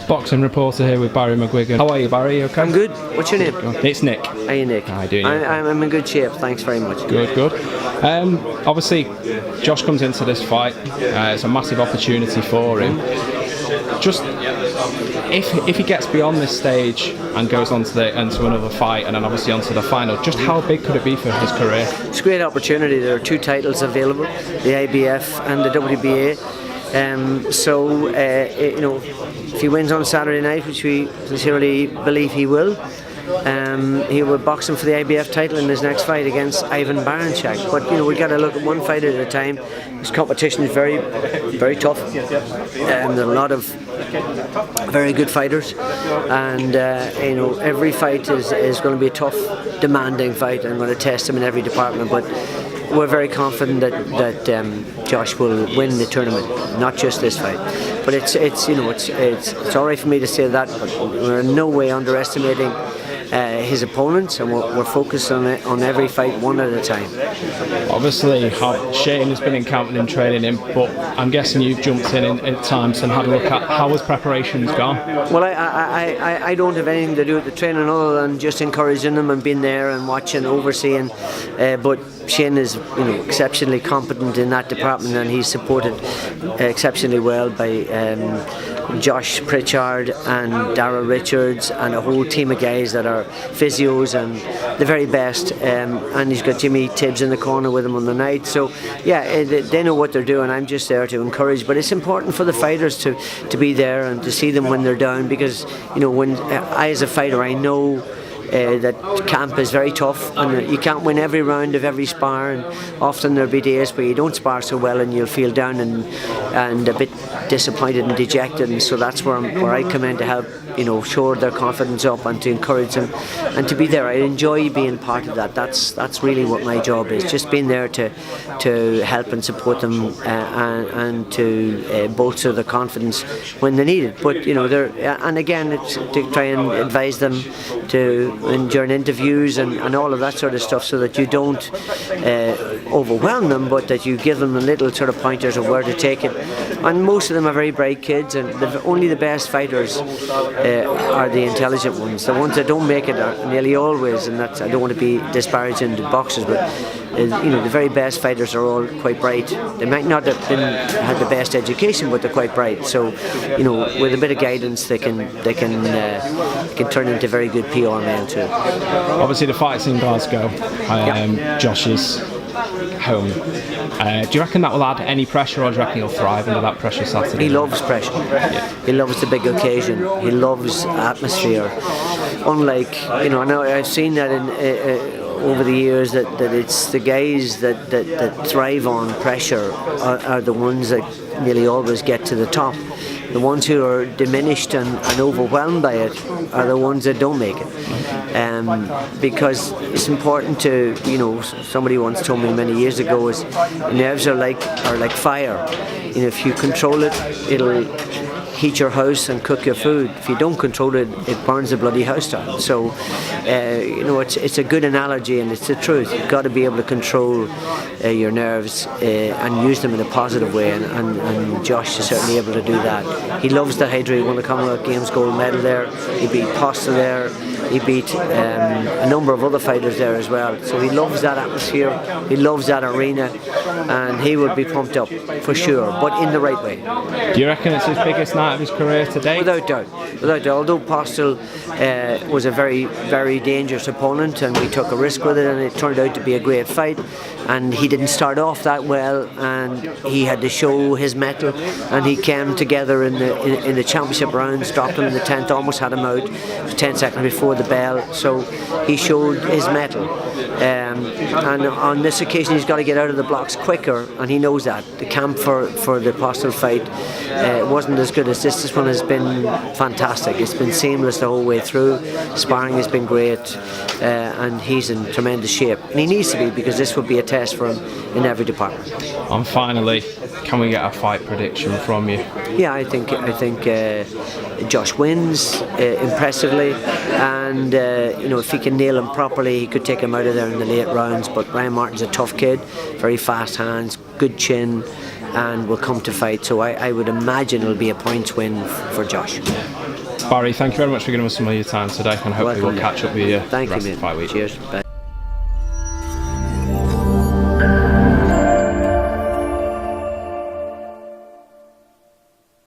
Boxing reporter here with Barry McGuigan. How are you, Barry? You okay? I'm good. What's your name? It's Nick. How are you, Nick? How are you doing? I'm in good shape. Thanks very much. Good. Obviously, Josh comes into this fight. It's a massive opportunity for him. Just if he gets beyond this stage and goes on to into another fight and then obviously onto the final, just how big could it be for his career? It's a great opportunity. There are two titles available, the IBF and the WBA. If he wins on Saturday night, which we sincerely believe he will be boxing for the IBF title in his next fight against Ivan Baranchyk. But we've got to look at one fight at a time. This competition is very, very tough. There are a lot of very good fighters, and every fight is going to be a tough, demanding fight. I'm going to test him in every department, but we're very confident that Josh will win the tournament, not just this fight. But it's all right for me to say that, but we're in no way underestimating his opponents, and we're focused on every fight one at a time. Obviously, Shane has been encountered in training him, but I'm guessing you've jumped in at times and had a look at how his preparations gone. Well, I don't have anything to do with the training other than just encouraging him and being there and watching, overseeing. But Shane is exceptionally competent in that department, and he's supported exceptionally well by Josh Pritchard and Darryl Richards and a whole team of guys that are physios and the very best, and he's got Jimmy Tibbs in the corner with him on the night. So they know what they're doing. I'm just there to encourage, but it's important for the fighters to be there and to see them when they're down, because when I as a fighter, I know that camp is very tough, and you can't win every round of every spar, and often there'll be days where you don't spar so well and you'll feel down and a bit disappointed and dejected, and so that's where I come in to help shore their confidence up and to encourage them and to be there. I enjoy being part of that. That's really what my job is, just being there to help and support them and to bolster their confidence when they need it. But and again, it's to try and advise them during interviews and all of that sort of stuff, so that you don't overwhelm them, but that you give them the little sort of pointers of where to take it. And most of them are very bright kids, and only the best fighters are the intelligent ones. The ones that don't make it are nearly always, and that's, I don't want to be disparaging to boxers, but the very best fighters are all quite bright. They might not have had the best education, but they're quite bright. So with a bit of guidance, they can turn into very good PR men too. Obviously, the fight's in Glasgow. Josh's home. Do you reckon that will add any pressure, or do you reckon he'll thrive under that pressure Saturday? He loves pressure. He loves the big occasion. He loves atmosphere. Unlike I know I've seen that over the years that it's the guys that thrive on pressure are the ones that nearly always get to the top. The ones who are diminished and overwhelmed by it are the ones that don't make it. Because it's important to, somebody once told me many years ago, is nerves are like fire. If you control it, it'll heat your house and cook your food. If you don't control it, it burns the bloody house down. So, it's a good analogy, and it's the truth. You've got to be able to control your nerves and use them in a positive way, and Josh is certainly able to do that. He loves the Hydra. He won the Commonwealth Games gold medal there. He beat Costa there. He beat a number of other fighters there as well. So he loves that atmosphere. He loves that arena, and he will be pumped up for sure, but in the right way. Do you reckon it's his biggest night of his career today? Without doubt. Although Postel was a very, very dangerous opponent, and we took a risk with it, and it turned out to be a great fight, and he didn't start off that well, and he had to show his mettle, and he came together in the championship rounds, dropped him in the 10th, almost had him out. It was 10 seconds before the bell, so he showed his mettle. And on this occasion he's got to get out of the blocks quicker, and he knows that. The camp for the Postel fight wasn't as good as this. This one has been fantastic. It's been seamless the whole way through. Sparring has been great, and he's in tremendous shape, and he needs to be, because this would be a test for him in every department. And finally, can we get a fight prediction from you? Yeah, I think Josh wins impressively, and if he can nail him properly, he could take him out of there in the late rounds. But Ryan Martin's a tough kid, very fast hands, good chin, and will come to fight. So I would imagine it'll be a points win for Josh. Barry, thank you very much for giving us some of your time today, and hopefully Welcome, we'll catch up with you Thank the rest you, of the fight mate. week. Cheers. Bye.